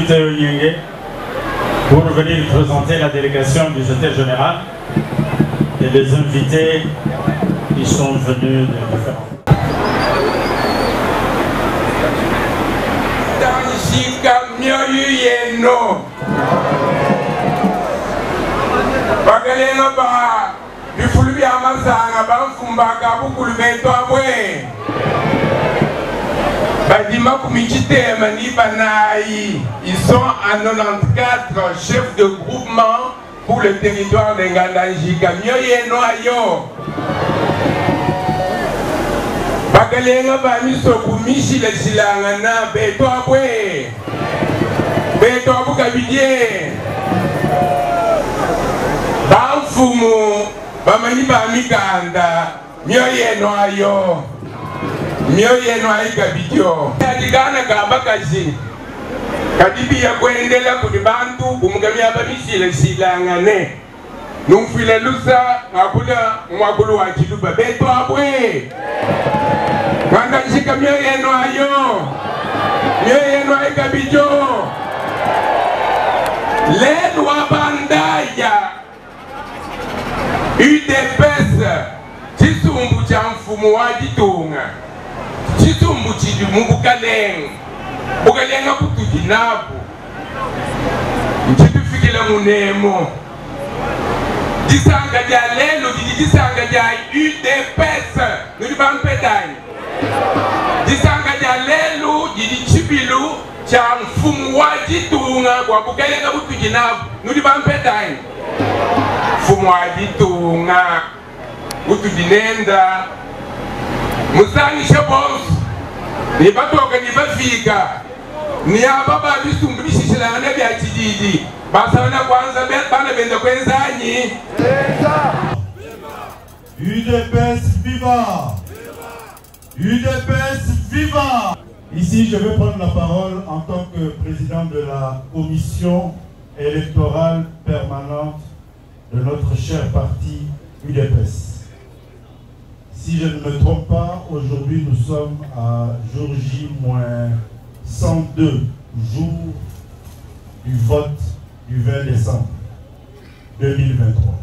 Théo Nyenge pour venir présenter la délégation du secrétaire général et les invités qui sont venus de différents. Ils sont à 94 chefs de groupement pour le territoire de Ngandanjika. Bakalenga bamiso kumishi le silangana beto abwe beto abukabidie bamfumu bamani bamiganda myoyeno ayo myoyeno ayikabidio adigana kabakazi kadibi ya kuendelea kudi bantu kumgamia bamishi le silangane numfile lusa ngakula mwakulu wa chiduba beto abwe Kanda shika myoyeno ayo myoyeno ayikabijo lenu wabandaya UDPS chisumbu cha mfumu wa jitunga chisumbu chidi mubukalenga bukalenga kutujinabu nchitufikile munemo disanga dia lelo disanga dia UDPS nuli bampedani disanga dia lelo chibilu cha mfumu wa jitunga kwa bukalenga kutujinabu nuli bampedani mfumu wa jitunga utujinenda musangi shebonsu ni batoka ni bafika ni ababa bisumbu bishishilana bya kijiji basana kwanza bana benda kwenzanyi UDPS viva! UDPS viva! Ici, je vais prendre la parole en tant que président de la commission électorale permanente de notre cher parti UDPS. Si je ne me trompe pas, aujourd'hui nous sommes à jour J-102 jours du vote du 20 décembre 2023.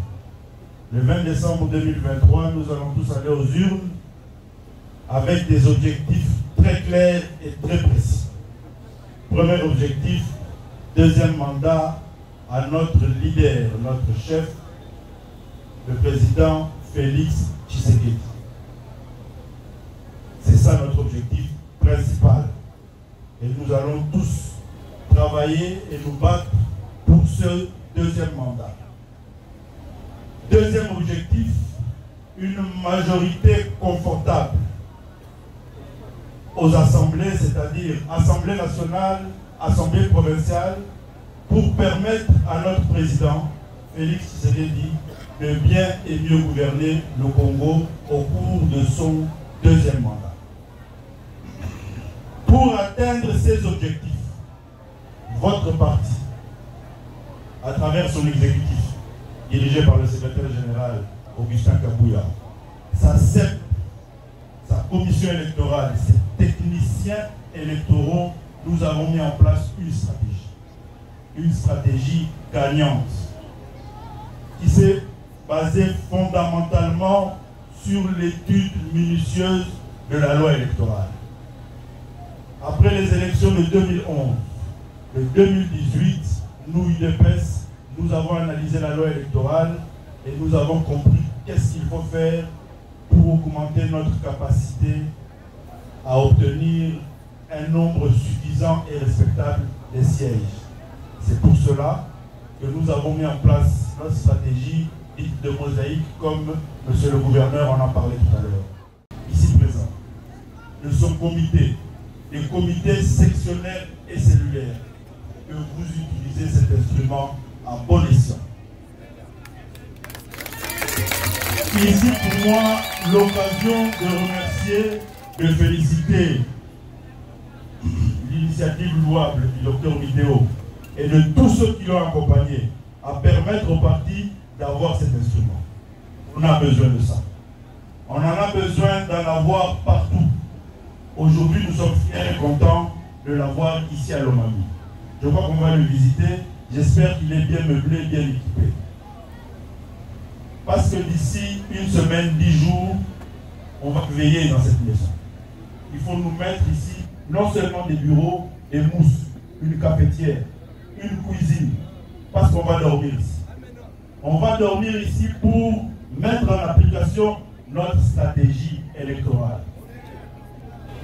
Le 20 décembre 2023, nous allons tous aller aux urnes avec des objectifs très clairs et très précis. Premier objectif, deuxième mandat à notre leader, notre chef, le président Félix Tshisekedi. C'est ça notre objectif principal. Et nous allons tous travailler et nous battre pour ce deuxième mandat. Deuxième objectif, une majorité confortable aux assemblées, c'est-à-dire Assemblée nationale, Assemblée provinciale, pour permettre à notre président, Félix Tshisekedi, de bien et mieux gouverner le Congo au cours de son deuxième mandat. Pour atteindre ces objectifs, votre parti, à travers son exécutif, dirigé par le secrétaire général Augustin Kabouya, sa CEP, sa commission électorale, ses techniciens électoraux, nous avons mis en place une stratégie gagnante qui s'est basée fondamentalement sur l'étude minutieuse de la loi électorale. Après les élections de 2011, de 2018, nous, UDPS, nous avons analysé la loi électorale et nous avons compris qu'est-ce qu'il faut faire pour augmenter notre capacité à obtenir un nombre suffisant et respectable des sièges. C'est pour cela que nous avons mis en place notre stratégie dite de mosaïque, comme monsieur le gouverneur en a parlé tout à l'heure. Ici présent, de son comité, des comités sectionnaires et cellulaires, que vous utilisez cet instrument à bon escient. Ici pour moi l'occasion de remercier, de féliciter l'initiative louable du docteur Midéo et de tous ceux qui l'ont accompagné à permettre au parti d'avoir cet instrument. On a besoin de ça. On en a besoin d'en avoir partout. Aujourd'hui, nous sommes fiers et contents de l'avoir ici à Lomami. Je crois qu'on va le visiter. J'espère qu'il est bien meublé, bien équipé. Parce que d'ici une semaine, 10 jours, on va veiller dans cette maison. Il faut nous mettre ici non seulement des bureaux, des mousses, une cafetière, une cuisine, parce qu'on va dormir ici. On va dormir ici pour mettre en application notre stratégie électorale.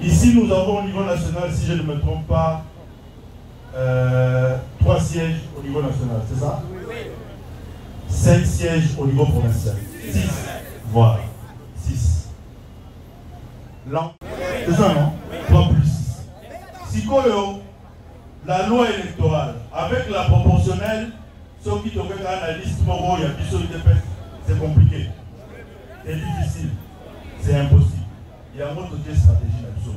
Ici, nous avons au niveau national, si je ne me trompe pas, 3 sièges au niveau national, c'est ça? 5 sièges au niveau provincial. 6. Voilà. 6. C'est ça, non? 3 plus 6. Si la loi électorale, avec la proportionnelle, ceux qui devraient faire la liste Moro, il y a plus de c'est compliqué. C'est difficile. C'est impossible. Il y a une autre stratégie là-dessus.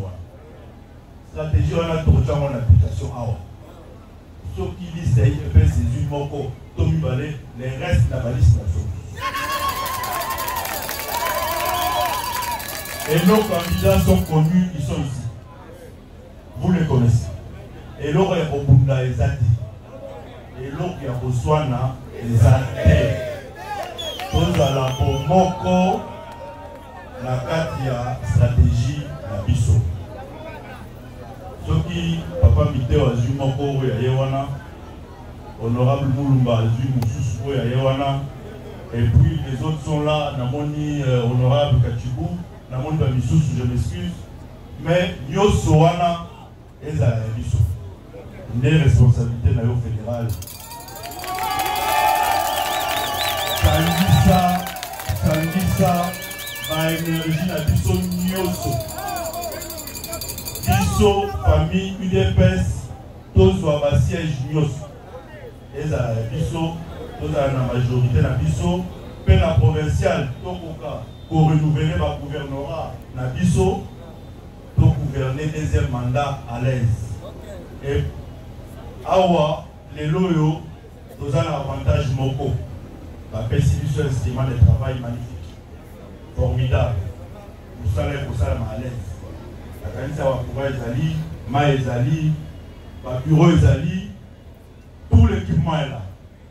Stratégie, on a trouvé en application à haut. Ceux qui disent que c'est une moko, Tommy Balé, les restes de la liste et nos candidats sont connus, ils sont ici. Vous les connaissez. Et l'autre est au Bunda et Zati. Et l'autre est au Swana et Zati. Tous à la Moko, la Katia stratégie, la Bisso. Ceux qui, Papa Miteo a vu Moko, Honorable Moulumba a vu Moussous, et puis les autres sont là, Namoni, Honorable Kachibou, Namoni Bamissous, je m'excuse, mais Nyoso Wana et Zalabiso. Une responsabilité fédérale. Sandisa, ma énergie na biso Nyoso. Biso, famille, UDPS, tous sont à siège Nyoso. Et Zalabiso, tous à la majorité na biso, puis la provinciale, pour renouveler ma gouvernorat na biso, pour gouverner deuxième mandat à l'aise. Et awa, les loyaux, tous ont l'avantage moko. La PCB un instrument de travail magnifique, formidable. Vous savez pour ça à l'aise. La canisa wa pouvoir ezali, ma ezali, la bureau ezali, tout l'équipement est là.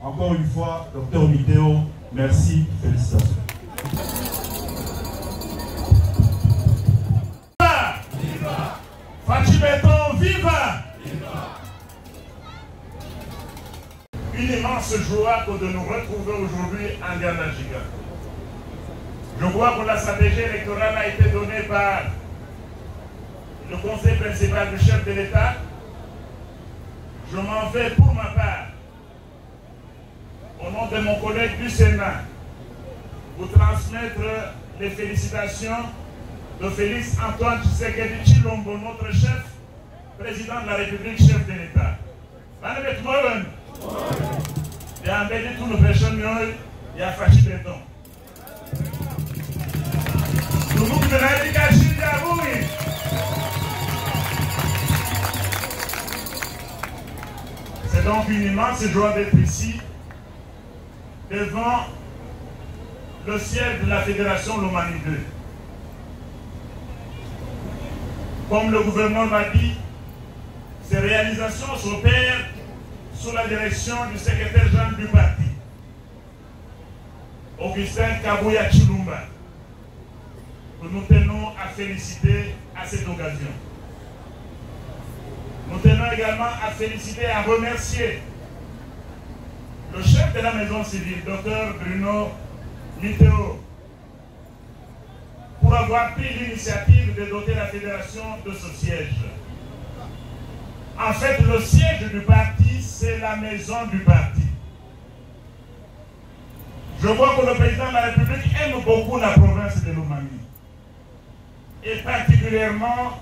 Encore une fois, Dr Miteo, merci, félicitations. Viva! Fachibeton, viva! Une immense joie de nous retrouver aujourd'hui en Ghana-Giga. Je crois que la stratégie électorale a été donnée par le conseil principal du chef de l'État. Je m'en vais pour ma part, au nom de mon collègue du Sénat, vous transmettre les félicitations de Félix Antoine Tshisekedi Tshilombo, notre chef, président de la République, chef de l'État. Il y a un bel tout le personnes, il y a Fachi Béton. Nous vous donnons c'est donc une immense joie d'être ici, devant le siège de la Fédération Lomami 2. Comme le gouvernement m'a dit, ces réalisations s'opèrent sous la direction du secrétaire général du parti, Augustin Kabuya Chilumba, que nous tenons à féliciter à cette occasion. Nous tenons également à féliciter et à remercier le chef de la maison civile, Dr Bruno Miteo, pour avoir pris l'initiative de doter la fédération de ce siège. En fait, le siège du parti, c'est la maison du parti. Je vois que le président de la République aime beaucoup la province de Lomami. Et particulièrement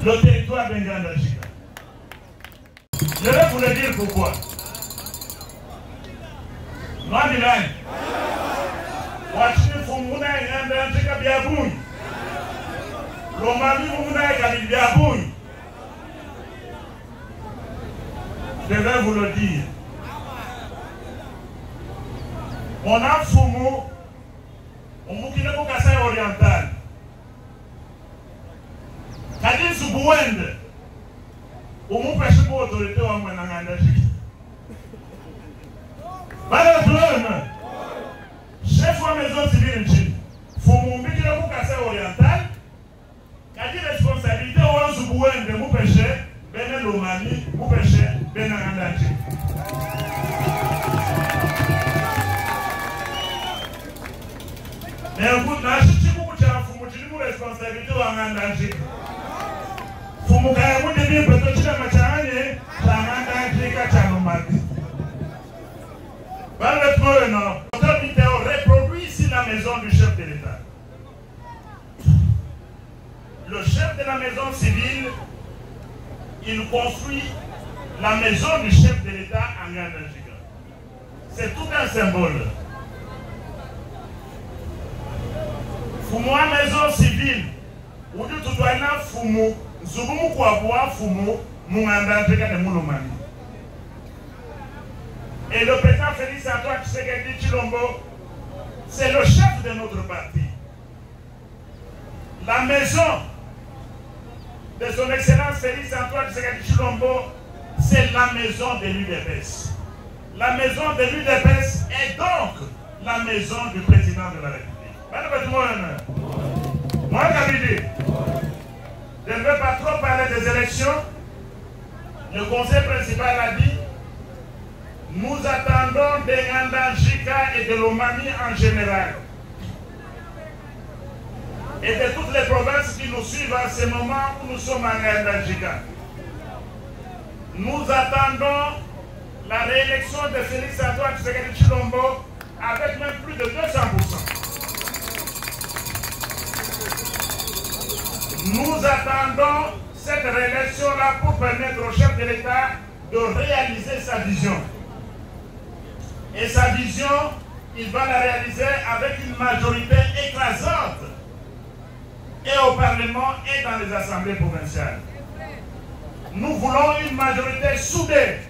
le territoire de Ghana-Giga. Je vais vous le dire pourquoi. Moi, Milan, Wachini Fumuna Ghana-Giga Biaboui. Lomami Fumuna Ghana Biaboui. Je vais vous le dire. On a Fumu, on Mukine Kasai oriental. Kadin Subuende, Ou mon péché pour autorité ou mon engagement. Madame, chef de la maison civile, faut mon but de vous casser oriental. Quand il responsabilité ou un soubouin de mon péché, ben l'omani, mon péché, ben engagement. Mais écoute, là, je suis beaucoup de responsabilité ou engagement. Faut mon gars, vous devez peut-être que ma chane, ça engagement quand tu m'as l'autorité reproduit ici la maison du chef de l'État. Le chef de la maison civile, il construit la maison du chef de l'État en Nganda-Njiga. C'est tout un symbole. Fumu a maison civile, ou du tout doit y fumu, zubumu kwa fumu, Nganda-Njiga de Moulomani. Et le président Félix Antoine Tshisekedi Tshilombo, c'est le chef de notre parti. La maison de son excellence Félix Antoine Tshisekedi Tshilombo, c'est la maison de l'UDPS. La maison de l'UDPS est donc la maison du président de la République. Moi, je ne veux pas trop parler des élections. Le conseil principal a dit: nous attendons des Nganda-Njiga et de l'Omani en général, et de toutes les provinces qui nous suivent en ce moment où nous sommes en Nganda-Njiga. Nous attendons la réélection de Félix Antoine Tshisekedi Tshilombo avec même plus de 200%. Nous attendons cette réélection-là pour permettre au chef de l'État de réaliser sa vision. Et sa vision, il va la réaliser avec une majorité écrasante, et au Parlement et dans les assemblées provinciales. Nous voulons une majorité soudée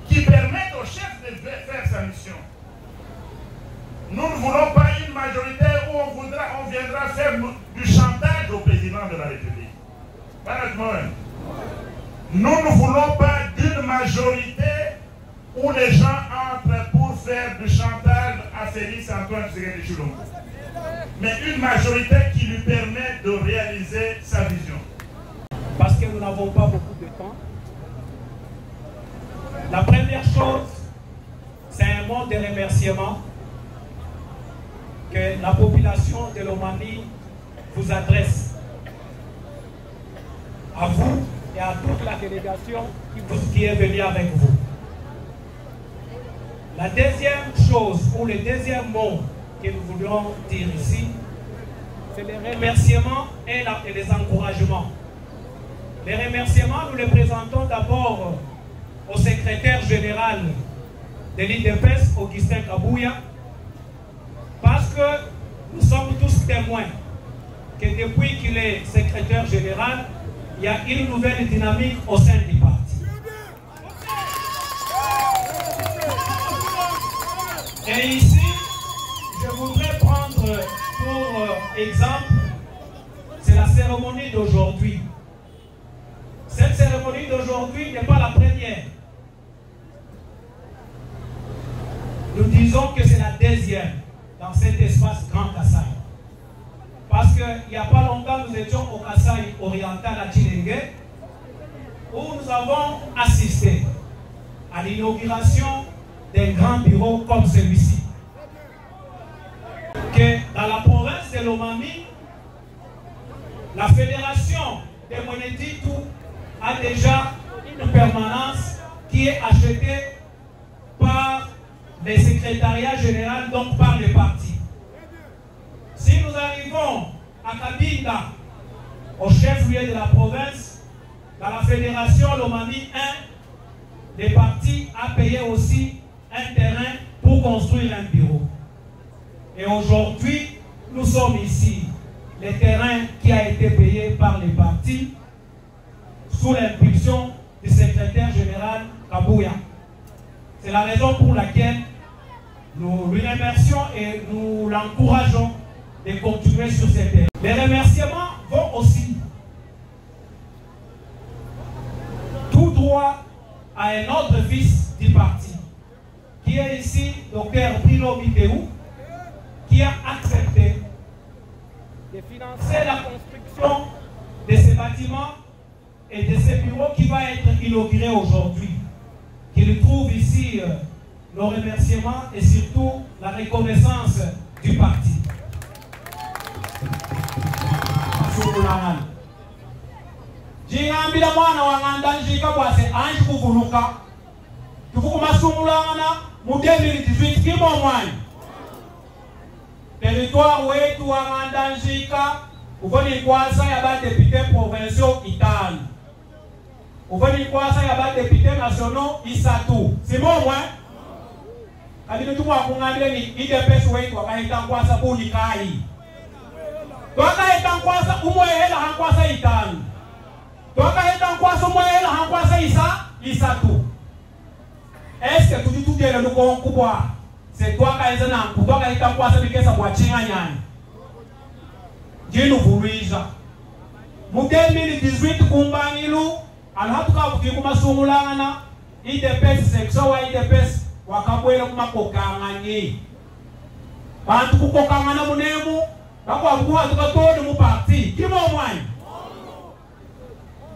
qui permette au chef de faire sa mission. Nous ne voulons pas une majorité où on viendra faire du chantage au président de la République. Nous ne voulons pas d'une majorité où les gens entrent pour faire du chantage à Félix Antoine Tshisekedi Tshilombo, mais une majorité qui lui permet de réaliser sa vision. Parce que nous n'avons pas beaucoup de temps. La première chose, c'est un mot de remerciement que la population de l'Omani vous adresse. À vous et à toute la délégation qui est venue avec vous. La deuxième chose, ou le deuxième mot que nous voulons dire ici, c'est les remerciements et les encouragements. Les remerciements, nous les présentons d'abord au secrétaire général de l'IDPS, Augustin Kabouya, parce que nous sommes tous témoins que depuis qu'il est secrétaire général, il y a une nouvelle dynamique au sein du parti. Et ici, je voudrais prendre pour exemple, c'est la cérémonie d'aujourd'hui. Cette cérémonie d'aujourd'hui n'est pas la première. Nous disons que c'est la deuxième dans cet espace Grand Kasaï. Parce qu'il n'y a pas longtemps, nous étions au Kasaï oriental à Tshilenge, où nous avons assisté à l'inauguration d'un grand bureau comme celui-ci. Que dans la province de l'Omani, la fédération des Monetitu a déjà une permanence qui est achetée par les secrétariats généraux, donc par les partis. Si nous arrivons à Kabinda, au chef-lieu de la province, dans la fédération Lomami 1, les partis ont payé aussi un terrain pour construire un bureau. Et aujourd'hui, nous sommes ici. Le terrain qui a été payé par les partis sous l'impulsion du secrétaire général Kabouya. C'est la raison pour laquelle nous lui remercions et nous l'encourageons de continuer sur cette terre. Les remerciements vont aussi droit à un autre fils du parti, qui est ici, Dr Pilo Biteou, qui a accepté de financer la construction de ces bâtiments et de ces bureaux qui va être inauguré aujourd'hui. Qu'il trouve ici nos remerciements et surtout la reconnaissance du parti. Jingambira mwana wanganda njika bwase anji kuvuluka tufukuma sumulangana mu 2018 kimo mwani territoire wetu wanganda njika uvoni kwasa ya ba député provinciaux itanu uvoni kwasa ya ba député nationaux isatu simo mwa kadini tumwa kungambira ni IDPS wetu wakahita kwasa buni kai wakahita kwasa umwehela hankwasa itanu wakahita kwasa umwehela hankwasa isatu. Est-ce que tu dis le coup kubwa c'est toi qui es là pour toi qui est en quoi ça bikesa kwa chinga nyani jinu vuliza mu 2018 kumbangilu alhatuka kukuma sumulangana IDPS section wa IDPS wakabwela kumakokangani bantu kukokangana munemu bakwa kuwa tukatoni mu parti kimo mwani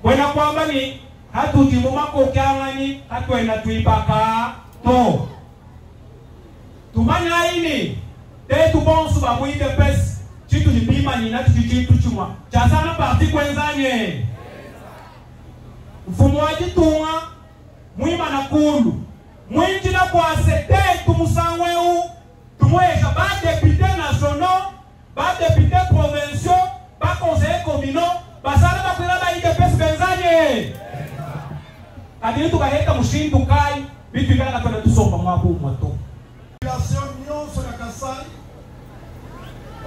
kwena kwamba ni hatuti mu makokangani hatwena tuibaka to tumanya ini te tubonsu ba mu IDPS chitu nipima nina chitu chumwa chasana parti kwenzanye mfumo wa jitunga mwima na kulu mwinji na kwa sete tumusangweu tumwesha ba député nationaux ba député provinciaux ba conseiller communaux basala bakwira ba IDPS kwenzanye kadiri tukaheta mushindu kai bitu ikala katona tusomba mwapo mwato nyonso ya Kasai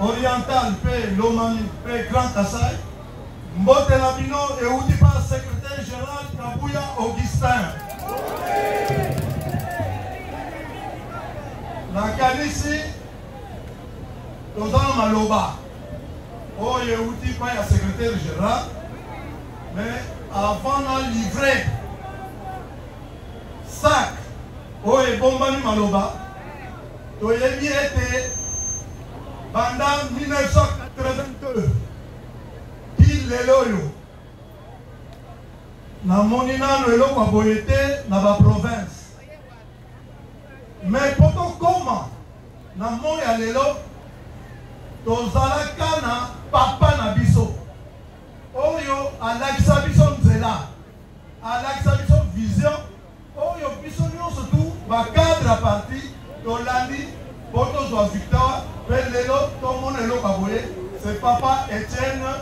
oriental pe Lomami pe Grand Kasai mbote na bino euti pa secrétaire général Kabuya Augustin la kanisi tozana maloba oyo euti pa ya secrétaire général mais avant na livrer sac oyo bombani maloba toyebi ete pendant 1982 pile lelo oyo namoni nano eloko boye te na baprovince mais poto koma na moi ya lelo tozalaka na papa na biso oyo alakisa biso nzela alakisa biso vision oyo biso nyonso tu bacadre ya parti tolandi poto zwa victoire pe lelo tomona eloko aboye c'est papa Etienne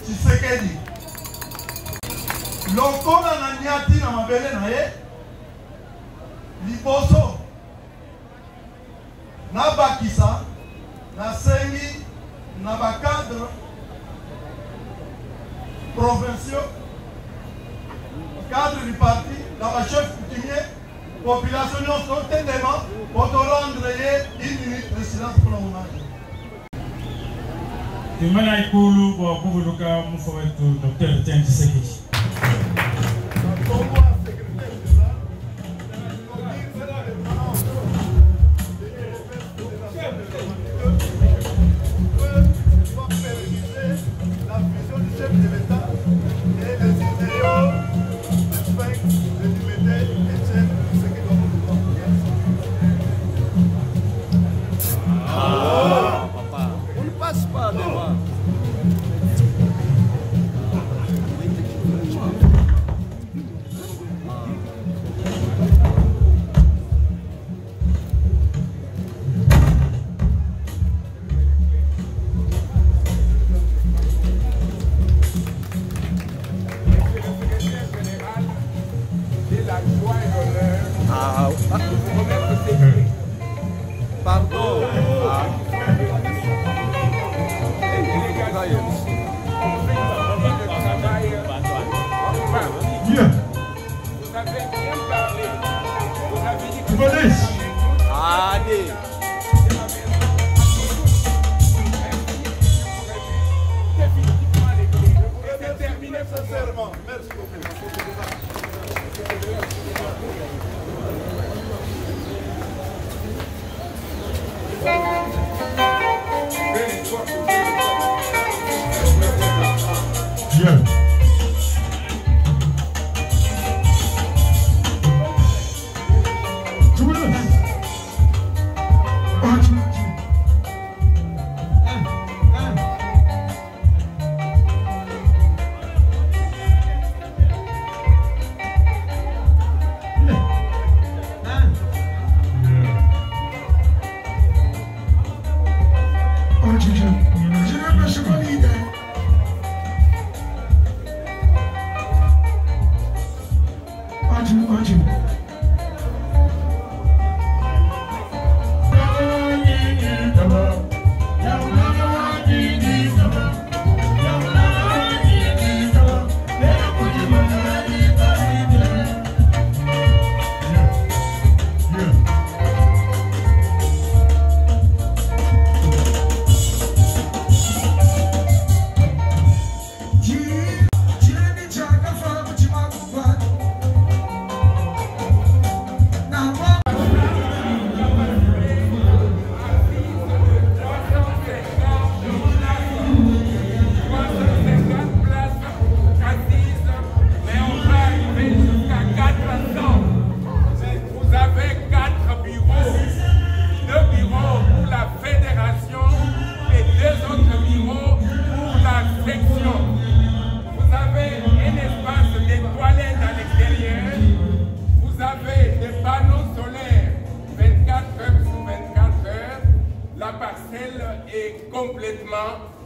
Tshisekedi lokola na nyati na mabele na ye liboso na bakisa na sengi na bacadre provinciaux cadre du parti na bachef coutumier population nyonso tendema pour rendre une minute de silence pour le hommage. Tumana ikulu kwa kuvuluka mfo wetu Dr. Etienne Tshisekedi. Sincèrement, merci beaucoup.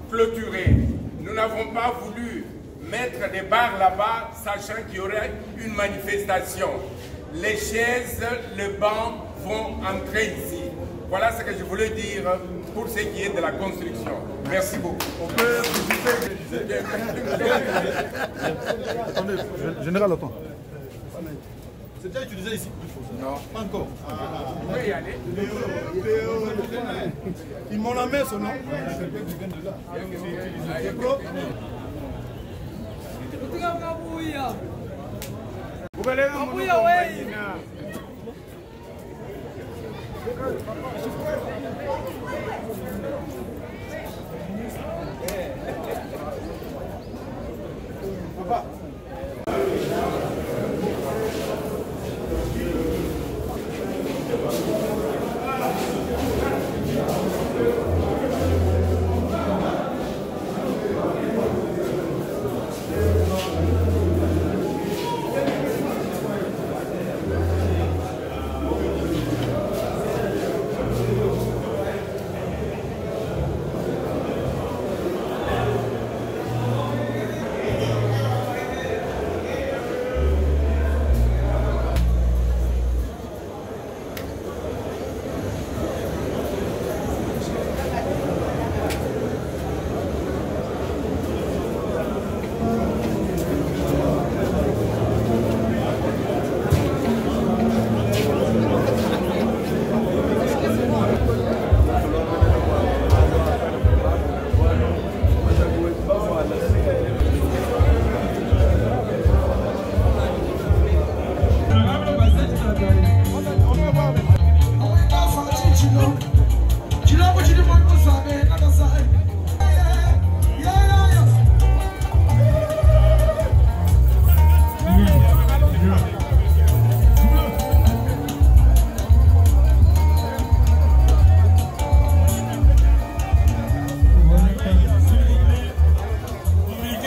Clôturé. Nous n'avons pas voulu mettre des barres là-bas, sachant qu'il y aurait une manifestation. Les chaises, les bancs vont entrer ici. Voilà ce que je voulais dire pour ce qui est de la construction. Merci beaucoup. On peut Attendez, général, attends. C'est déjà utilisé ici? Non. Pas encore. Vous pouvez y aller. Ils m'ont la main, son nom. C'est pro.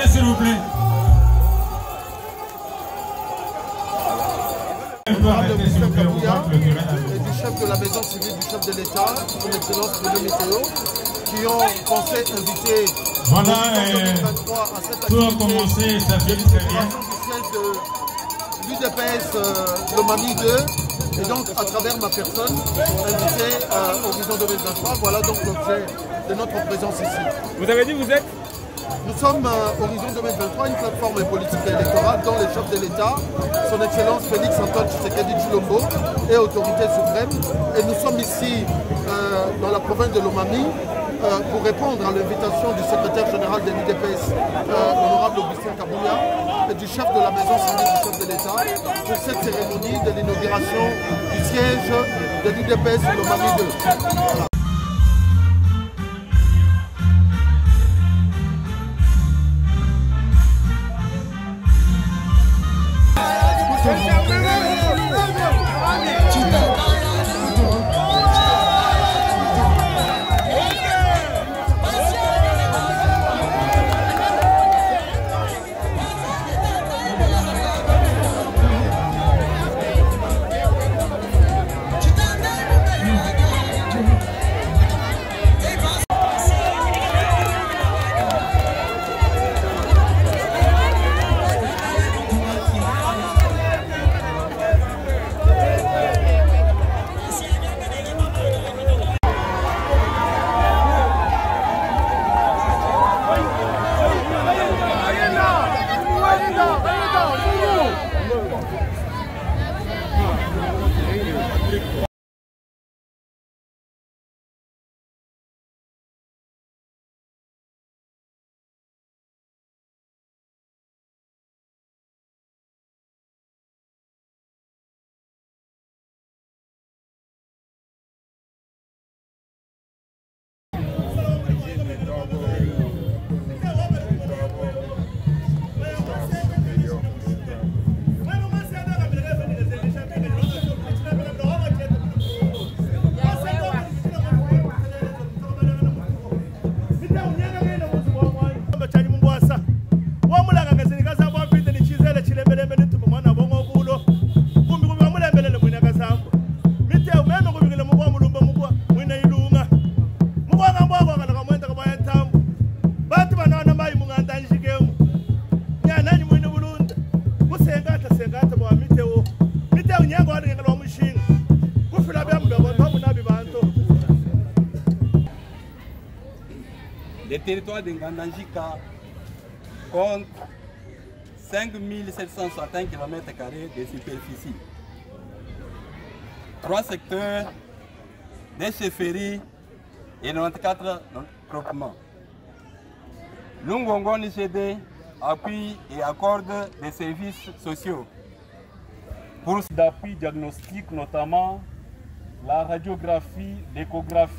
S'il vous plaît. Et du chef de la maison civile, du chef de l'État, son excellence Bruno Météo, qui ont pensé inviter voilà, pour commencer sa vie du siège de l'UDPS Lomami 2, et donc à travers ma personne, invité à Horizon 2023. Voilà donc l'objet de notre présence ici. Vous avez dit vous êtes? Nous sommes Horizon 2023, une plateforme politique et électorale dont le chef de l'État, son Excellence Félix Antoine Tshisekedi Tshilombo, est autorité suprême. Et nous sommes ici dans la province de Lomami pour répondre à l'invitation du secrétaire général de l'UDPS, honorable Augustin Kabouya, et du chef de la maison civile du chef de l'État, pour cette cérémonie de l'inauguration du siège de l'UDPS Lomami 2. Voilà. territoire de Ngandangika compte 5761 km² de superficie. 3 secteurs, des chefferies et 94 groupements. Lungongo Nichede appuie et accorde des services sociaux pour d'appui diagnostic, notamment la radiographie, l'échographie.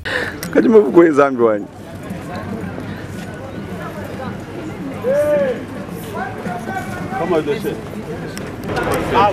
Comment de fait? Ah,